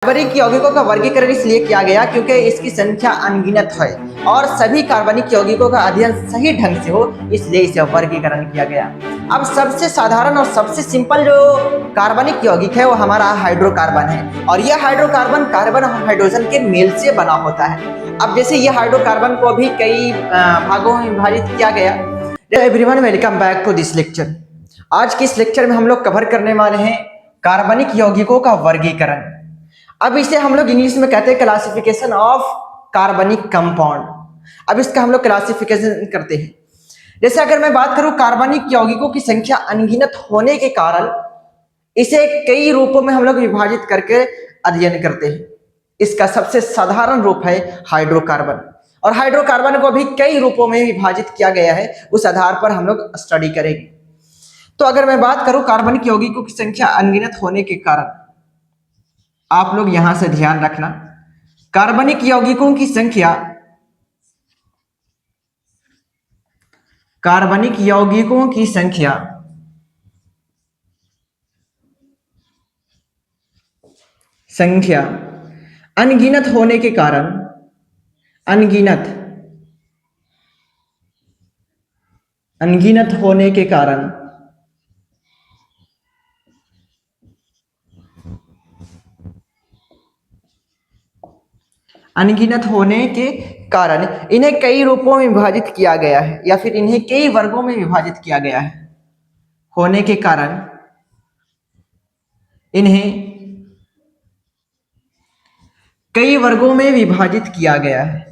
कार्बनिक यौगिकों का वर्गीकरण इसलिए किया गया क्योंकि इसकी संख्या अनगिनत है और सभी कार्बनिक यौगिकों का अध्ययन सही ढंग से हो, इसलिए इसे वर्गीकरण किया गया। अब सबसे साधारण और सबसे सिंपल जो कार्बनिक यौगिक है वो हमारा हाइड्रोकार्बन है, और यह हाइड्रोकार्बन कार्बन और हाइड्रोजन के मेल से बना होता है। अब जैसे ये हाइड्रोकार्बन को अभी कई भागों में विभाजित किया गया। Everyone, welcome back to this lecture. आज के इस लेक्चर में हम लोग कवर करने वाले हैं कार्बनिक यौगिकों का वर्गीकरण। अब इसे हम लोग इंग्लिश में कहते हैं क्लासिफिकेशन ऑफ कार्बनिक कंपाउंड। अब इसका हम लोग क्लासिफिकेशन करते हैं। जैसे अगर मैं बात करूं कार्बनिक यौगिकों की संख्या अनगिनत होने के कारण इसे कई रूपों में हम लोग विभाजित करके अध्ययन करते हैं। इसका सबसे साधारण रूप है हाइड्रोकार्बन, और हाइड्रोकार्बन को भी कई रूपों में विभाजित किया गया है, उस आधार पर हम लोग स्टडी करेंगे। तो अगर मैं बात करूं कार्बनिक यौगिकों की संख्या अनगिनत होने के कारण, आप लोग यहां से ध्यान रखना, कार्बनिक यौगिकों की संख्या अनगिनत होने के कारण अनगिनत होने के कारण इन्हें कई रूपों में विभाजित किया गया है, या फिर इन्हें कई वर्गों में विभाजित किया गया है। होने के कारण इन्हें कई वर्गों में विभाजित किया गया है।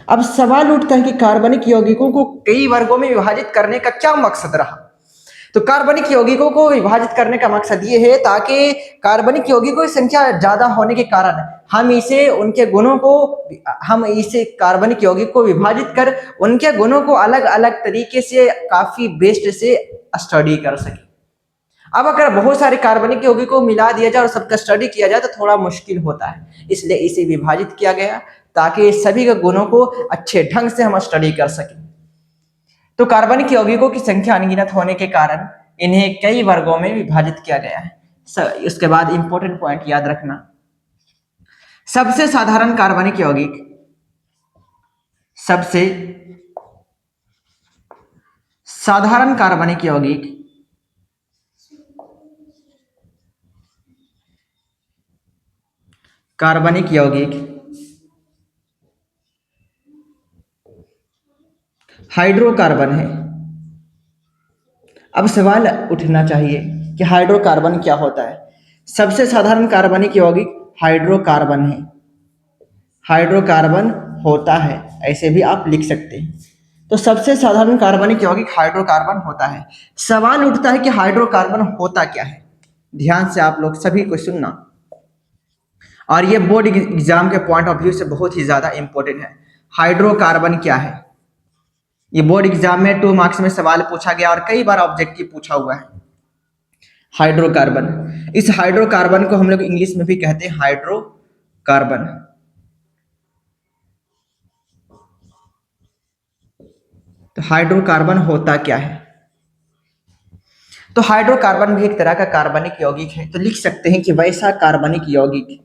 अब सवाल उठता है कि कार्बनिक यौगिकों को कई वर्गों में विभाजित करने का क्या मकसद रहा। तो कार्बनिक यौगिकों को विभाजित करने का मकसद ये है ताकि कार्बनिक यौगिकों की संख्या ज्यादा होने के कारण हम इसे कार्बनिक यौगिक को विभाजित कर उनके गुणों को अलग अलग तरीके से काफी बेस्ट से स्टडी कर सके। अब अगर बहुत सारे कार्बनिक यौगिकों को मिला दिया जाए और सबका स्टडी किया जाए तो थोड़ा मुश्किल होता है, इसलिए इसे विभाजित किया गया ताकि सभी के गुणों को अच्छे ढंग से हम स्टडी कर सकें। तो कार्बनिक यौगिकों की संख्या अनगिनत होने के कारण इन्हें कई वर्गों में विभाजित किया गया है। उसके बाद इंपॉर्टेंट पॉइंट याद रखना, सबसे साधारण कार्बनिक यौगिक हाइड्रोकार्बन है। अब सवाल उठना चाहिए कि हाइड्रोकार्बन क्या होता है। सबसे साधारण कार्बनिक यौगिक हाइड्रोकार्बन है, हाइड्रोकार्बन होता है, ऐसे भी आप लिख सकते हैं। तो सबसे साधारण कार्बनिक यौगिक हाइड्रोकार्बन होता है। सवाल उठता है कि हाइड्रोकार्बन होता क्या है। ध्यान से आप लोग सभी को सुनना, और ये बोर्ड एग्जाम के पॉइंट ऑफ व्यू से बहुत ही ज्यादा इंपॉर्टेंट है। हाइड्रोकार्बन क्या है, ये बोर्ड एग्जाम में 2 मार्क्स में सवाल पूछा गया और कई बार ऑब्जेक्टिव पूछा हुआ है। हाइड्रोकार्बन, इस हाइड्रोकार्बन को हम लोग इंग्लिश में भी कहते हैं हाइड्रोकार्बन। तो हाइड्रोकार्बन होता क्या है। तो हाइड्रोकार्बन भी एक तरह का कार्बनिक यौगिक है। तो लिख सकते हैं कि वैसा कार्बनिक यौगिक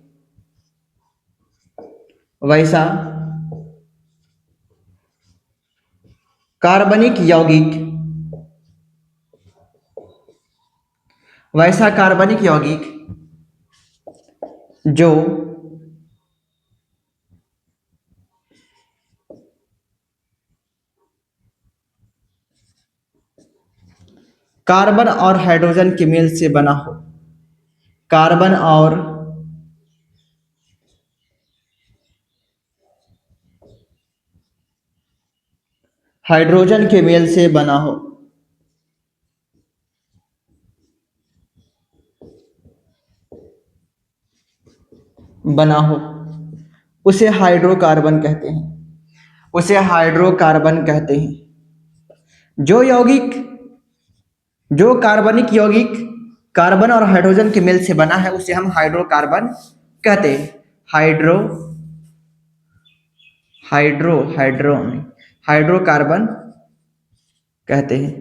जो कार्बन और हाइड्रोजन के मेल से बना हो, कार्बन और हाइड्रोजन के मेल से बना हो उसे हाइड्रोकार्बन कहते हैं। जो कार्बनिक यौगिक कार्बन और हाइड्रोजन के मेल से बना है उसे हम हाइड्रोकार्बन कहते हैं। हाइड्रो हाइड्रो हाइड्रो नहीं, हाइड्रोकार्बन कहते हैं।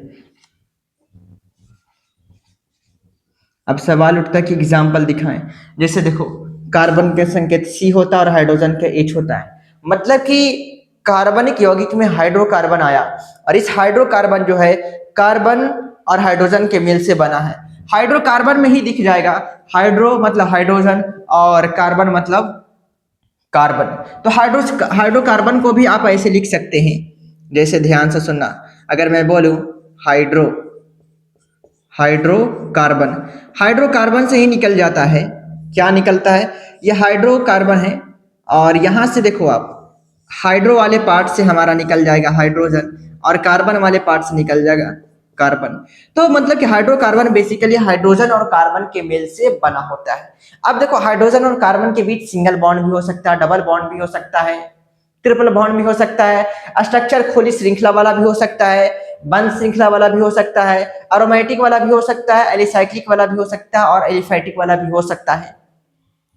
अब सवाल उठता है कि एग्जाम्पल दिखाएं। जैसे देखो, कार्बन के संकेत C होता है और हाइड्रोजन के H होता है। मतलब कि कार्बनिक यौगिक में हाइड्रोकार्बन आया, और इस हाइड्रोकार्बन जो है कार्बन और हाइड्रोजन के मेल से बना है। हाइड्रोकार्बन में ही दिख जाएगा, हाइड्रो मतलब हाइड्रोजन और कार्बन मतलब कार्बन। तो हाइड्रोकार्बन को भी आप ऐसे लिख सकते हैं, जैसे ध्यान से सुनना। अगर मैं बोलूं हाइड्रो हाइड्रोकार्बन, हाइड्रोकार्बन से ही निकल जाता है। क्या निकलता है? ये हाइड्रोकार्बन है, और यहां से देखो आप, हाइड्रो वाले पार्ट से हमारा निकल जाएगा हाइड्रोजन, और कार्बन वाले पार्ट से निकल जाएगा कार्बन। तो मतलब कि हाइड्रोकार्बन बेसिकली हाइड्रोजन और कार्बन के मेल से बना होता है। अब देखो, हाइड्रोजन और कार्बन के बीच सिंगल बॉन्ड भी हो सकता है, डबल बॉन्ड भी हो सकता है, ट्रिपल बॉन्ड भी हो सकता है, स्ट्रक्चर खुली श्रृंखला वाला भी हो सकता है, बंद श्रृंखला वाला भी हो सकता है, एरोमेटिक वाला भी हो सकता है, एलिसाइक्लिक वाला भी हो सकता है, और एलिफैटिक वाला भी हो सकता है।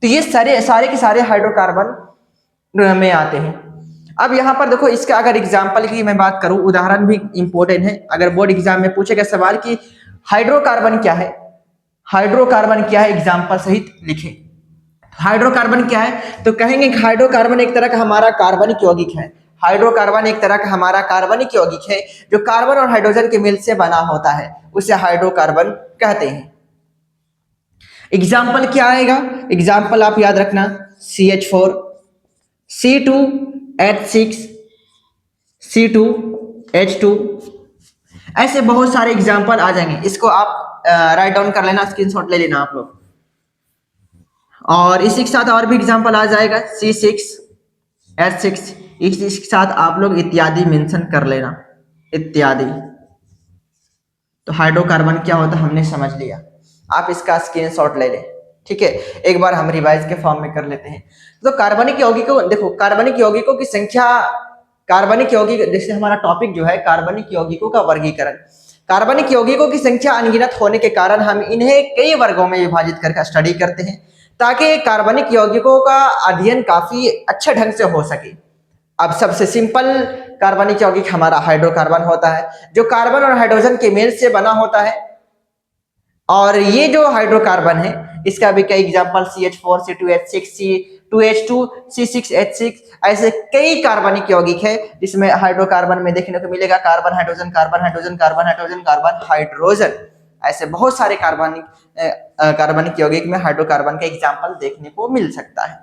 तो ये सारे सारे के सारे हाइड्रोकार्बन में आते हैं। अब यहाँ पर देखो, इसका अगर एग्जाम्पल की मैं बात करूं, उदाहरण भी इंपॉर्टेंट है। अगर बोर्ड एग्जाम में पूछेगा सवाल कि हाइड्रोकार्बन क्या है, हाइड्रोकार्बन क्या है, एग्जाम्पल सहित लिखे। हाइड्रोकार्बन क्या है? तो कहेंगे कि हाइड्रोकार्बन एक तरह का हमारा कार्बनिक यौगिक है। हाइड्रोकार्बन एक तरह का हमारा कार्बनिक यौगिक है जो कार्बन और हाइड्रोजन के मिल से बना होता है, उसे हाइड्रोकार्बन कहते हैं। एग्जाम्पल क्या आएगा? एग्जाम्पल आप याद रखना, CH4, C2H6, C2H2, ऐसे बहुत सारे एग्जाम्पल आ जाएंगे। इसको आप राइट डाउन कर लेना, स्क्रीनशॉट ले लेना आप लोग। और इसी के साथ और भी एग्जाम्पल आ जाएगा, C6H6, इसी के साथ आप लोग इत्यादि मेंशन कर लेना, इत्यादि। तो हाइड्रोकार्बन क्या होता है हमने समझ लिया, आप इसका स्क्रीनशॉट ले लें। ठीक है, एक बार हम रिवाइज के फॉर्म में कर लेते हैं। तो कार्बनिक यौगिकों, देखो कार्बनिक यौगिकों की संख्या, कार्बनिक यौगिक, जैसे हमारा टॉपिक जो है कार्बनिक यौगिकों का वर्गीकरण। कार्बनिक यौगिकों की संख्या अनगिनत होने के कारण हम इन्हें कई वर्गों में विभाजित करके स्टडी करते हैं, ताकि कार्बनिक यौगिकों का अध्ययन काफी अच्छे ढंग से हो सके। अब सबसे सिंपल कार्बनिक यौगिक हमारा हाइड्रोकार्बन होता है, जो कार्बन और हाइड्रोजन के मेल से बना होता है। और ये जो हाइड्रोकार्बन है, इसका भी कई example CH4, C2H6, C2H2, C6H6, ऐसे कई कार्बनिक यौगिक है जिसमें हाइड्रोकार्बन में देखने को मिलेगा carbon hydrogen carbon hydrogen carbon hydrogen carbon hydrogen. ऐसे बहुत सारे कार्बनिक यौगिक में हाइड्रोकार्बन का एग्जाम्पल देखने को मिल सकता है।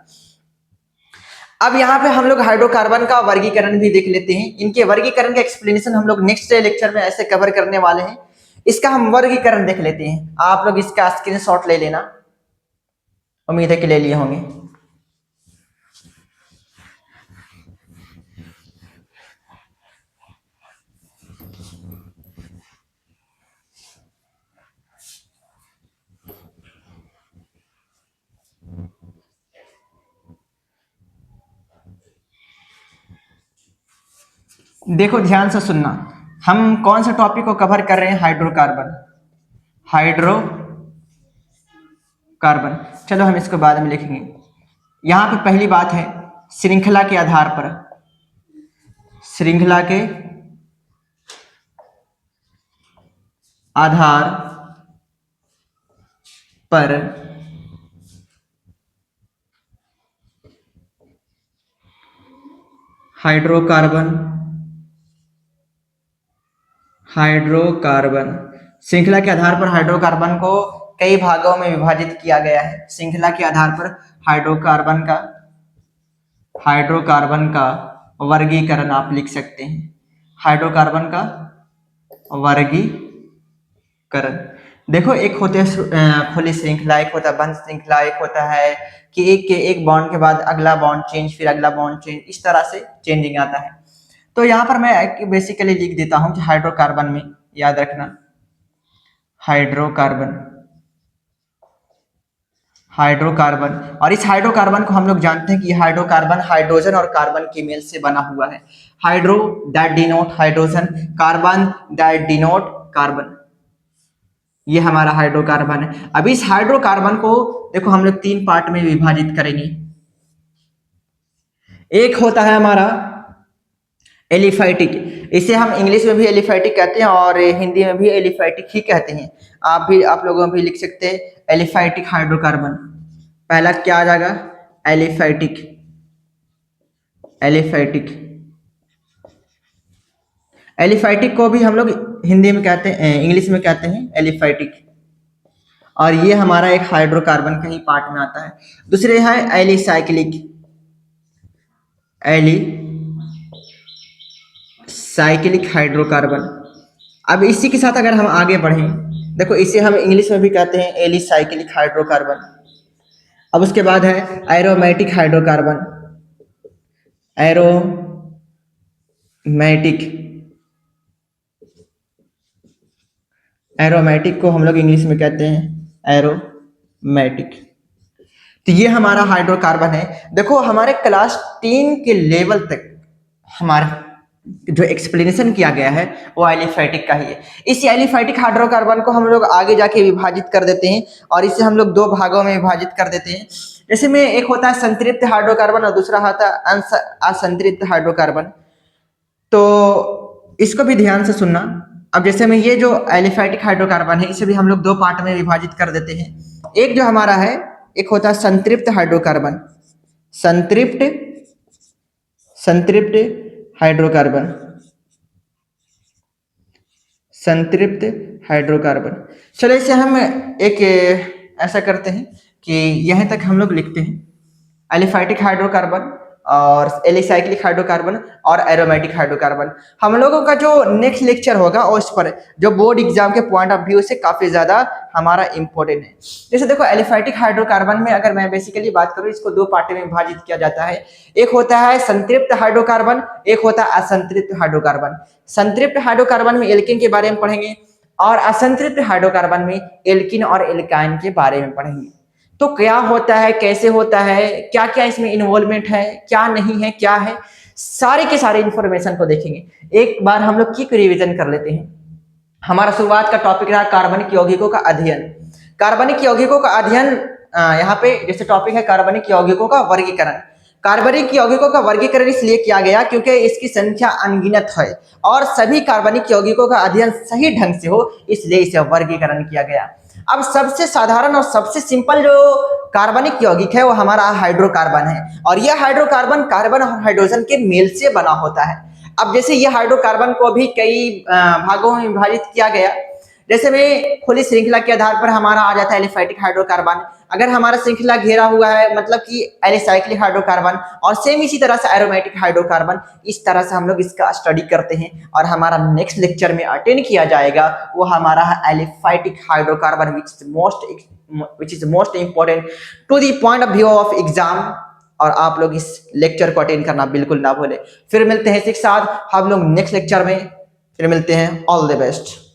अब यहाँ पे हम लोग हाइड्रोकार्बन का वर्गीकरण भी देख लेते हैं। इनके वर्गीकरण का एक्सप्लेनेशन हम लोग नेक्स्ट लेक्चर में ऐसे कवर करने वाले हैं। इसका हम वर्गीकरण देख लेते हैं, आप लोग इसका स्क्रीनशॉट ले लेना, उम्मीद है कि ले लिए होंगे। देखो ध्यान से सुनना, हम कौन सा टॉपिक को कवर कर रहे हैं? Hydrocarbon, hydrocarbon. चलो हम इसको बाद में लिखेंगे। यहां पे पहली बात है श्रृंखला के आधार पर, श्रृंखला के आधार पर हाइड्रोकार्बन, हाइड्रोकार्बन श्रृंखला के आधार पर हाइड्रोकार्बन को कई भागों में विभाजित किया गया है। श्रृंखला के आधार पर हाइड्रोकार्बन का वर्गीकरण आप लिख सकते हैं। हाइड्रोकार्बन का वर्गीकरण देखो, एक होते हैं खुली श्रृंखला, एक होता है बंद श्रृंखला, एक होता है कि एक बॉन्ड के बाद अगला बॉन्ड चेंज, फिर अगला बॉन्ड चेंज, इस तरह से चेंजिंग आता है। तो यहाँ पर मैं बेसिकली लिख देता हूं कि हाइड्रोकार्बन में, याद रखना, हाइड्रोकार्बन। और इस हाइड्रोकार्बन को हम लोग जानते हैं कि हाइड्रोकार्बन हाइड्रोजन और कार्बन के मेल से बना हुआ है। Hydro that denote hydrogen, carbon that denote carbon. ये हमारा हाइड्रोकार्बन है। अब इस हाइड्रोकार्बन को देखो हम लोग 3 पार्ट में विभाजित करेंगे। एक होता है हमारा एलिफैटिक, इसे हम इंग्लिश में भी एलिफैटिक कहते हैं और हिंदी में भी एलिफैटिक ही कहते हैं। आप लोगों भी लिख सकते हैं एलिफैटिक हाइड्रोकार्बन। पहला क्या आ जाएगा? एलिफैटिक। एलिफैटिक एलिफैटिक को भी हम लोग हिंदी में कहते हैं, इंग्लिश में कहते हैं एलिफैटिक। और ये हमारा एक हाइड्रोकार्बन का ही पार्ट में आता है। दूसरे है एलिसाइक्लिक। Alicyclic hydrocarbon. अब इसी के साथ अगर हम आगे बढ़ें, देखो इसे हम इंग्लिश में भी कहते हैं एलिसाइक्लिक हाइड्रोकार्बन। अब उसके बाद है एरोमेटिक हाइड्रोकार्बन। एरोमेटिक एरोमेटिक को हम लोग इंग्लिश में कहते हैं एरोमेटिक। तो ये हमारा हाइड्रोकार्बन है। देखो हमारे क्लास 3 के लेवल तक हमारा जो एक्सप्लेनेशन किया गया है वो एलिफैटिक का ही है। इस एलिफैटिक हाइड्रोकार्बन को हम लोग आगे जाके विभाजित कर देते हैं और इसे हम लोग 2 भागों में विभाजित कर देते हैं। जैसे में एक होता है संतृप्त हाइड्रोकार्बन और दूसरा होता है असंतृप्त हाइड्रोकार्बन। तो इसको भी ध्यान से सुनना। अब जैसे में ये जो एलिफैटिक हाइड्रोकार्बन है इसे भी हम लोग 2 पार्ट में विभाजित कर देते हैं। एक जो हमारा है, एक होता है संतृप्त हाइड्रोकार्बन। संतृप्त हाइड्रोकार्बन। संतृप्त हाइड्रोकार्बन। चलो इसे हम एक ऐसा करते हैं कि यहीं तक हम लोग लिखते हैं एलिफैटिक हाइड्रोकार्बन और एलिसाइक्लिक हाइड्रोकार्बन और एरोमेटिक हाइड्रोकार्बन। हम लोगों का जो नेक्स्ट लेक्चर होगा उस पर जो बोर्ड एग्जाम के पॉइंट ऑफ व्यू से काफी ज्यादा हमारा इंपॉर्टेंट है। जैसे देखो एलिफैटिक हाइड्रोकार्बन में अगर मैं बेसिकली बात करूं, इसको 2 पार्ट में विभाजित किया जाता है। एक होता है संतृप्त हाइड्रोकार्बन, एक होता है असंतृप्त हाइड्रोकार्बन। संतृप्त हाइड्रोकार्बन में एल्किन के बारे में पढ़ेंगे और असंतृप्त हाइड्रोकार्बन में एल्किन और एल्काइन के बारे में पढ़ेंगे। तो क्या होता है, कैसे होता है, क्या क्या इसमें इन्वॉल्वमेंट है, क्या नहीं है, क्या है, सारे के सारे इंफॉर्मेशन को देखेंगे। एक बार हम लोग क्विक रिवीजन कर लेते हैं। हमारा शुरुआत का टॉपिक रहा कार्बनिक यौगिकों का अध्ययन। कार्बनिक यौगिकों का अध्ययन, यहाँ पे जैसे टॉपिक है कार्बनिक यौगिकों का वर्गीकरण। कार्बनिक यौगिकों का वर्गीकरण इसलिए किया गया क्योंकि इसकी संख्या अनगिनत है और सभी कार्बनिक यौगिकों का अध्ययन सही ढंग से हो, इसलिए इसे वर्गीकरण किया गया। अब सबसे साधारण और सबसे सिंपल जो कार्बनिक यौगिक है वो हमारा हाइड्रोकार्बन है और यह हाइड्रोकार्बन कार्बन और हाइड्रोजन के मेल से बना होता है। अब जैसे यह हाइड्रोकार्बन को भी कई भागों में विभाजित किया गया। जैसे में खुली श्रृंखला के आधार पर हमारा आ जाता है एलिफैटिक हाइड्रोकार्बन। अगर हमारा श्रृंखला घेरा हुआ है मतलब कि एलिसाइक्लिक हाइड्रोकार्बन, और सेम इसी तरह से एरोमेटिक हाइड्रोकार्बन। इस तरह से हम लोग इसका स्टडी करते हैं और हमारा नेक्स्ट लेक्चर में अटेंड किया जाएगा वो हमारा है aliphatic hydrocarbon which is most important to the point of view of exam. और आप लोग इस लेक्चर को अटेंड करना बिल्कुल ना भूलें। फिर मिलते हैं इसी के साथ हम लोग नेक्स्ट लेक्चर में, फिर मिलते हैं। All the best.